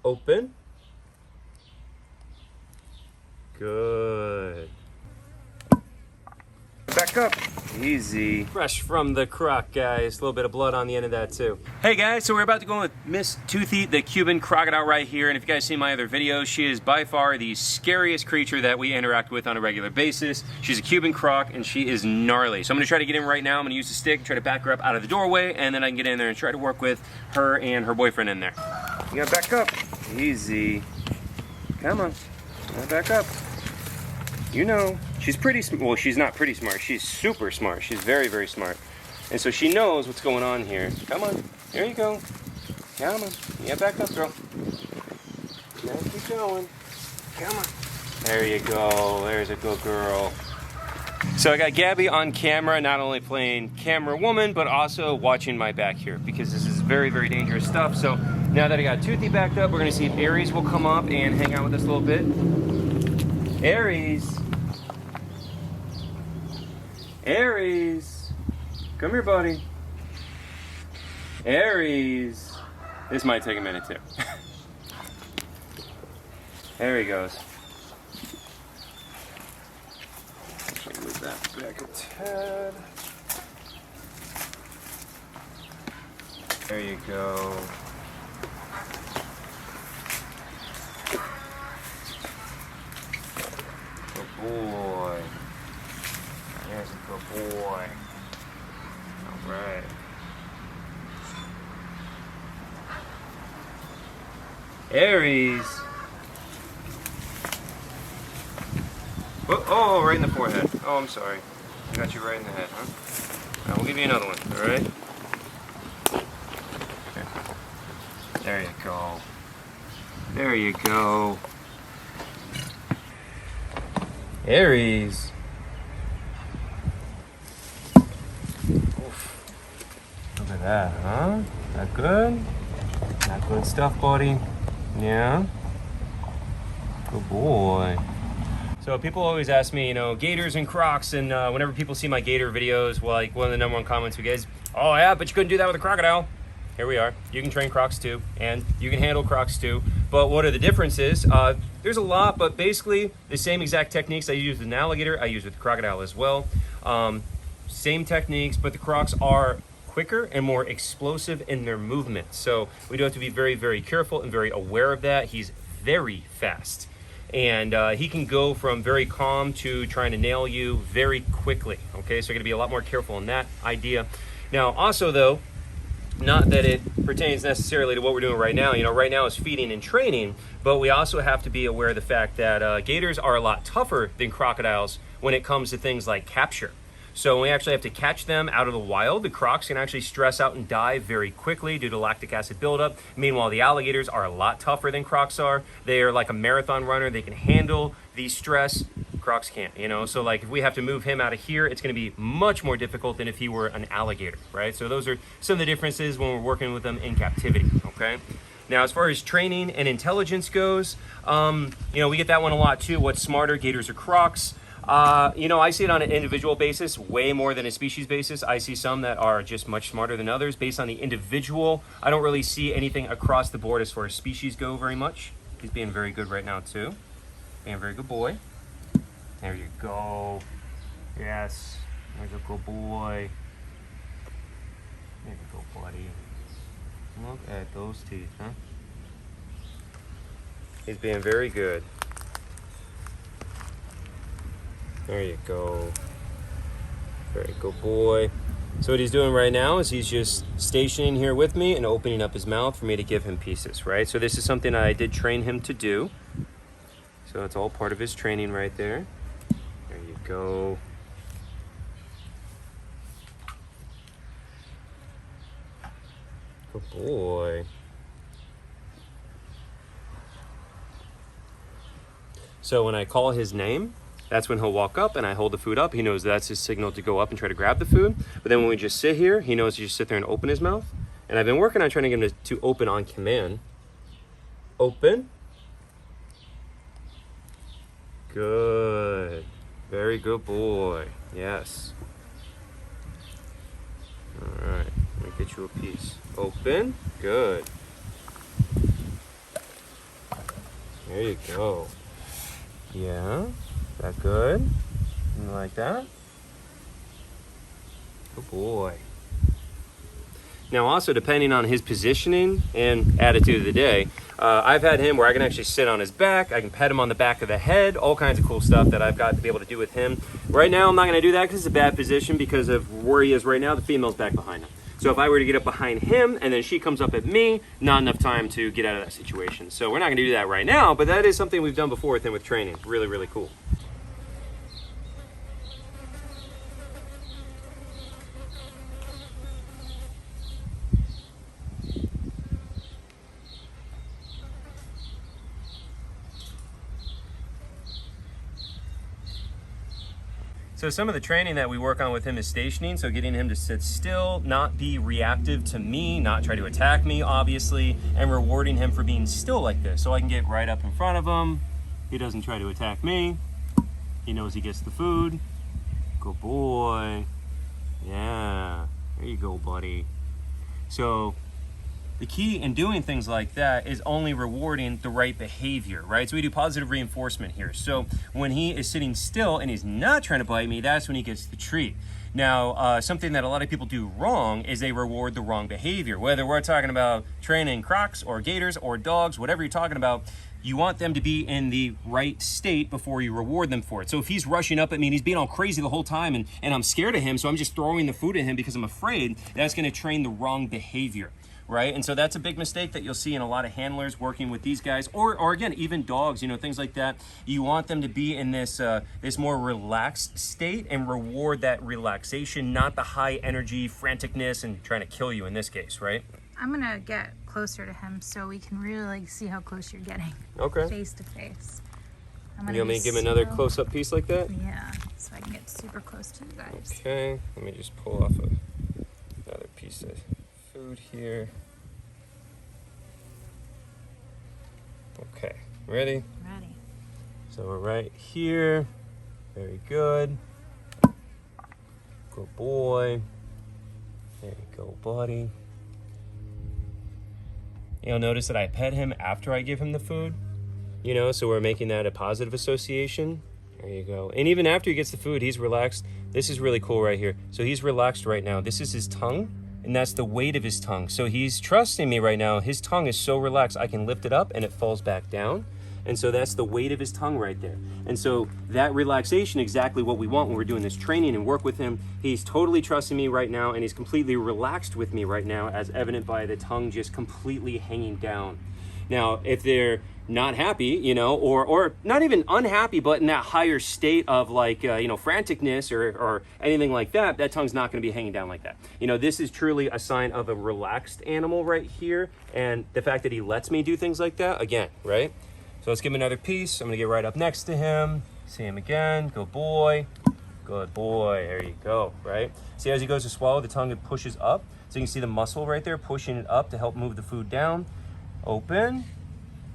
Open. Good. Back up. Easy. Fresh from the croc, guys. A little bit of blood on the end of that too. Hey guys, so we're about to go with Miss Toothy, the Cuban crocodile right here. And if you guys see my other videos, she is by far the scariest creature that we interact with on a regular basis. She's a Cuban croc and she is gnarly. So I'm gonna try to get in right now. I'm gonna use the stick, try to back her up out of the doorway, and then I can get in there and try to work with her and her boyfriend in there. You gotta back up. Easy. Come on. You gotta back up. You know, she's pretty smart. Well, she's not pretty smart. She's super smart. She's very, very smart. And so she knows what's going on here. Come on. There you go. Come on. Yeah, back up, girl. Now keep going. Come on. There you go. There's a good girl. So I got Gabby on camera, not only playing camera woman, but also watching my back here, because this is very, very dangerous stuff. So now that I got Toothy backed up, we're going to see if Aries will come up and hang out with us a little bit. Aries. Aries. Come here, buddy. Aries. This might take a minute too. There he goes. Move that back a tad. There you go. Boy. There's a good boy. All right. Aries. Oh, right in the forehead. Oh, I'm sorry. I got you right in the head, huh? All right, we'll give you another one, all right? Okay. There you go. There you go. Aries. Oof. Look at that, huh? That good? That good stuff, buddy? Yeah? Good boy. So people always ask me, you know, gators and crocs, and whenever people see my gator videos, well, like one of the #1 comments we get is, oh yeah, but you couldn't do that with a crocodile. Here we are. You can train crocs too, and you can handle crocs too. But what are the differences? There's a lot, but basically the same exact techniques I use with an alligator, I use with the crocodile as well. Same techniques, but the crocs are quicker and more explosive in their movement. So we do have to be very, very careful and very aware of that. He's very fast. And he can go from very calm to trying to nail you very quickly. Okay, so you're gonna be a lot more careful in that idea. Now, also though, not that it pertains necessarily to what we're doing right now. You know, right now is feeding and training, but we also have to be aware of the fact that gators are a lot tougher than crocodiles when it comes to things like capture. So we actually have to catch them out of the wild. The crocs can actually stress out and die very quickly due to lactic acid buildup. Meanwhile, the alligators are a lot tougher than crocs are. They are like a marathon runner. They can handle the stress. Crocs can't, you know? So like if we have to move him out of here, it's gonna be much more difficult than if he were an alligator, right? So those are some of the differences when we're working with them in captivity, okay? Now, as far as training and intelligence goes, you know, we get that one a lot too. What's smarter, gators or crocs? You know, I see it on an individual basis way more than a species basis. I see some that are just much smarter than others based on the individual. I don't really see anything across the board as far as species go very much. He's being very good right now too. Being a very good boy. There you go. Yes. There's a good boy. There you go, buddy. Look at those teeth, huh? He's being very good. There you go. Very good boy. So what he's doing right now is he's just stationing here with me and opening up his mouth for me to give him pieces, right? So this is something I did train him to do. So it's all part of his training right there. There you go. Good boy. So when I call his name, that's when he'll walk up and I hold the food up. He knows that's his signal to go up and try to grab the food. But then when we just sit here, he knows to just sit there and open his mouth. And I've been working on trying to get him to open on command. Open. Good. Very good boy. Yes. All right. Let me get you a piece. Open. Good. There you go. Yeah, is that good? You like that? Good boy. Now also, depending on his positioning and attitude of the day, I've had him where I can actually sit on his back, I can pet him on the back of the head, all kinds of cool stuff that I've got to be able to do with him. Right now, I'm not gonna do that because it's a bad position because of where he is right now. The female's back behind him. So if I were to get up behind him and then she comes up at me, not enough time to get out of that situation. So we're not gonna do that right now, but that is something we've done before with him with training. Really, really cool. So some of the training that we work on with him is stationing, so getting him to sit still, not be reactive to me, not try to attack me, obviously, and rewarding him for being still like this. So I can get right up in front of him. He doesn't try to attack me. He knows he gets the food. Good boy. Yeah, there you go, buddy. So the key in doing things like that is only rewarding the right behavior, right? So we do positive reinforcement here. So when he is sitting still and he's not trying to bite me, that's when he gets the treat. Now, something that a lot of people do wrong is they reward the wrong behavior. Whether we're talking about training crocs or gators or dogs, whatever you're talking about, you want them to be in the right state before you reward them for it. So if he's rushing up at me and he's being all crazy the whole time and I'm scared of him, so I'm just throwing the food at him because I'm afraid, that's gonna train the wrong behavior. Right? And so that's a big mistake that you'll see in a lot of handlers working with these guys, or again, even dogs, you know, things like that. You want them to be in this this more relaxed state and reward that relaxation, not the high energy franticness and trying to kill you in this case, right? I'm gonna get closer to him so we can really like see how close you're getting. Okay. Face to face. You want me to give him another close-up piece like that? Yeah, so I can get super close to you guys. Okay, let me just pull off another piece of food here. Okay, ready? Ready. So we're right here. Very good. Good boy. There you go, buddy. You'll notice that I pet him after I give him the food. You know, so we're making that a positive association. There you go. And even after he gets the food, he's relaxed. This is really cool right here. So he's relaxed right now. This is his tongue. And that's the weight of his tongue. So he's trusting me right now. His tongue is so relaxed, I can lift it up and it falls back down. And so that's the weight of his tongue right there. And so that relaxation, exactly what we want when we're doing this training and work with him. He's totally trusting me right now and he's completely relaxed with me right now, as evident by the tongue just completely hanging down. Now, if they're not happy, you know, or not even unhappy, but in that higher state of like, you know, franticness or anything like that, that tongue's not going to be hanging down like that. You know, this is truly a sign of a relaxed animal right here. And the fact that he lets me do things like that, again, right? So let's give him another piece. I'm going to get right up next to him. See him again. Good boy. Good boy. There you go, right? See, as he goes to swallow, the tongue pushes up. So you can see the muscle right there pushing it up to help move the food down. Open.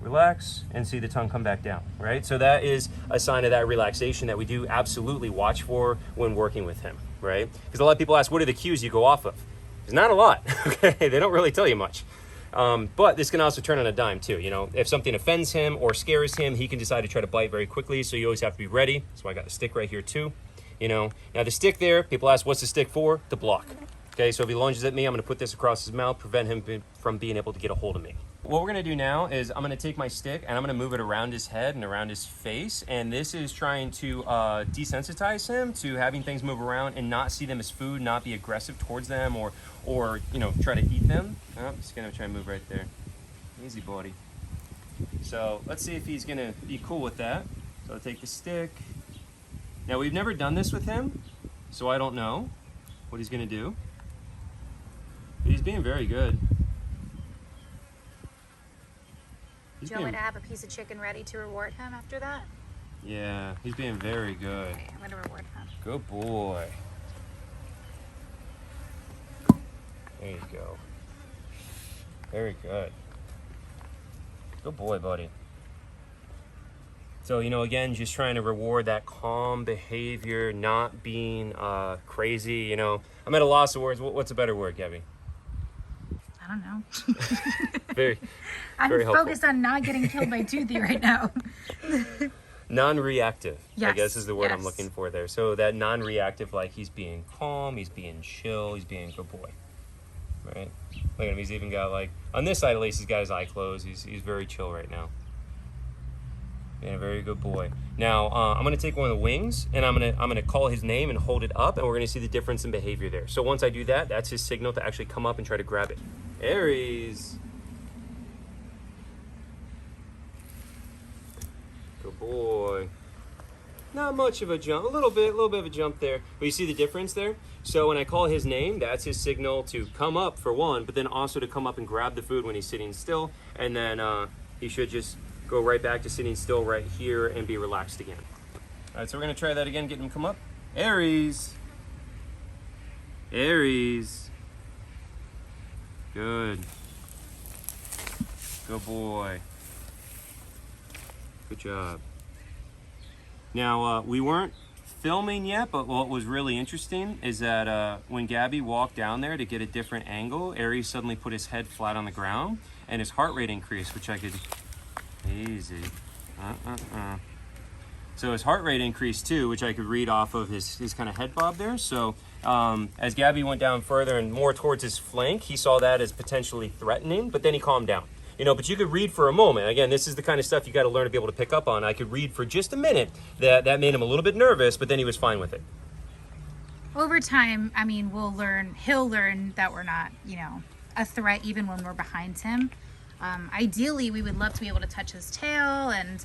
Relax, and see the tongue come back down, right? So that is a sign of that relaxation that we do absolutely watch for when working with him, right? Because a lot of people ask, what are the cues you go off of? There's not a lot, okay? They don't really tell you much. But this can also turn on a dime too, you know? If something offends him or scares him, he can decide to try to bite very quickly, so you always have to be ready. That's why I got the stick right here too, you know? Now the stick there, people ask, what's the stick for? To block. Okay, so if he lunges at me, I'm gonna put this across his mouth, prevent him from being able to get a hold of me. What we're gonna do now is I'm gonna take my stick and I'm gonna move it around his head and around his face. And this is trying to desensitize him to having things move around and not see them as food, not be aggressive towards them or you know, try to eat them. Oh, I'm just gonna try and move right there. Easy, buddy. So let's see if he's gonna be cool with that. So I'll take the stick. Now we've never done this with him, so I don't know what he's gonna do. But he's being very good. Do you want me to have a piece of chicken ready to reward him after that? Yeah, he's being very good. Okay, I'm gonna reward him. Good boy. There you go. Very good. Good boy, buddy. So, you know, again, just trying to reward that calm behavior, not being crazy, you know. I'm at a loss of words. What's a better word, Gabby? I don't know. Very, I'm very helpful. focused on not getting killed by Toothy right now. Non-reactive, I Yes, guess is the word I'm yes. looking for there. So that non-reactive, like he's being calm, he's being chill, he's being a good boy, right? Look at him, he's even got like, on this side at least, he's got his eye closed. He's very chill right now. Being a very good boy. Now, I'm gonna take one of the wings and I'm gonna call his name and hold it up, and we're gonna see the difference in behavior there. So once I do that, that's his signal to actually come up and try to grab it. Aries. Good boy. Not much of a jump, a little bit of a jump there. But you see the difference there? So when I call his name, that's his signal to come up for one, but then also to come up and grab the food when he's sitting still. And then he should just go right back to sitting still right here and be relaxed again. All right, so we're gonna try that again, get him to come up. Aries. Aries. Good. Good boy. Good job. Now, we weren't filming yet, but what was really interesting is that when Gabby walked down there to get a different angle, Aries suddenly put his head flat on the ground and his heart rate increased, which I could, easy. So his heart rate increased too, which I could read off of his kind of head bob there. So as Gabby went down further and more towards his flank, he saw that as potentially threatening, but then he calmed down. You know, but you could read for a moment. Again, this is the kind of stuff you got to learn to be able to pick up on. I could read for just a minute that made him a little bit nervous, but then he was fine with it. Over time, I mean, he'll learn that we're not, you know, a threat even when we're behind him. Ideally, we would love to be able to touch his tail and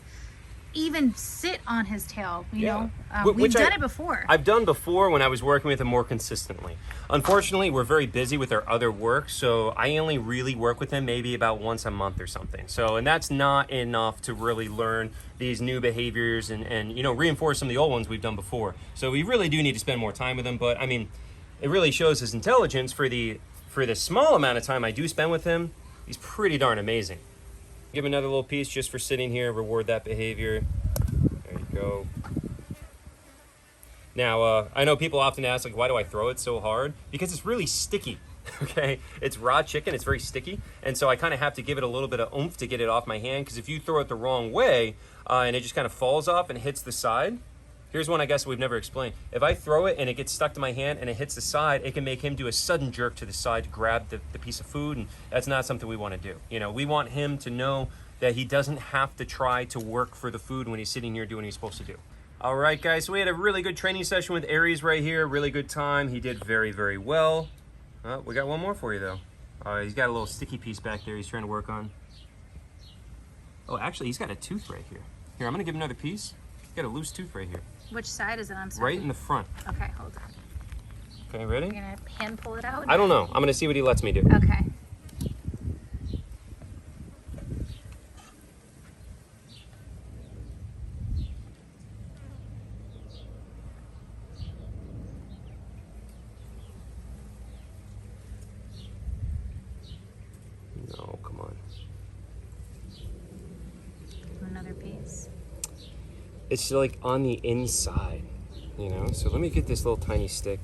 even sit on his tail, you know. We've done it before. I've done before when I was working with him more consistently. Unfortunately, we're very busy with our other work, so I only really work with him maybe about once a month or something. So, and that's not enough to really learn these new behaviors and you know, reinforce some of the old ones we've done before. So we really do need to spend more time with him, but I mean, it really shows his intelligence for the small amount of time I do spend with him. He's pretty darn amazing. Give him another little piece just for sitting here, reward that behavior. There you go. Now, I know people often ask, like, why do I throw it so hard? Because it's really sticky, okay? It's raw chicken, it's very sticky, and so I kind of have to give it a little bit of oomph to get it off my hand, because if you throw it the wrong way, and it just kind of falls off and hits the side, here's one I guess we've never explained. If I throw it and it gets stuck to my hand and it hits the side, it can make him do a sudden jerk to the side to grab the piece of food, and that's not something we want to do. You know, we want him to know that he doesn't have to try to work for the food when he's sitting here doing what he's supposed to do. All right, guys, so we had a really good training session with Aries right here, really good time. He did very, very well. We got one more for you, though. He's got a little sticky piece back there he's trying to work on. Oh, actually, he's got a tooth right here. Here, I'm gonna give him another piece. He's got a loose tooth right here. Which side is it? I'm sorry. Right in the front. Okay, hold on. Okay, ready? You're gonna hand pull it out? I don't know. I'm gonna see what he lets me do. Okay. No, come on. Another piece. It's like on the inside, you know? So let me get this little tiny stick.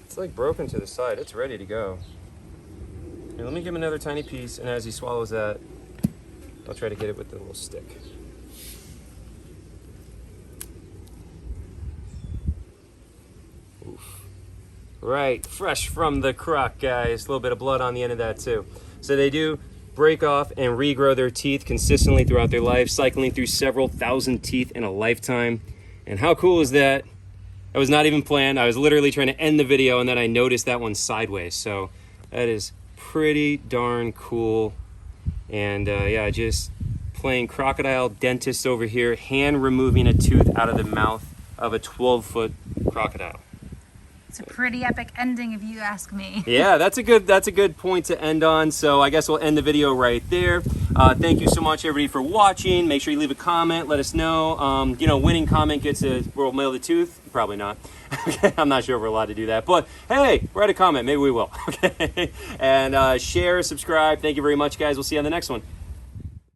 It's like broken to the side. It's ready to go. Here, let me give him another tiny piece, and as he swallows that, I'll try to get it with the little stick. Oof. Right, fresh from the croc, guys. A little bit of blood on the end of that too. So they do break off and regrow their teeth consistently throughout their life, cycling through several thousand teeth in a lifetime. And how cool is that? That was not even planned. I was literally trying to end the video and then I noticed that one sideways. So that is pretty darn cool. And yeah, just playing crocodile dentist over here, hand removing a tooth out of the mouth of a 12-foot crocodile. It's a pretty epic ending if you ask me. Yeah, that's a good point to end on. So I guess we'll end the video right there. Thank you so much, everybody, for watching. Make sure you leave a comment. Let us know. You know, winning comment gets a World Mail the Tooth. Probably not. Okay, I'm not sure if we're allowed to do that. But hey, write a comment. Maybe we will. Okay, and share, subscribe. Thank you very much, guys. We'll see you on the next one.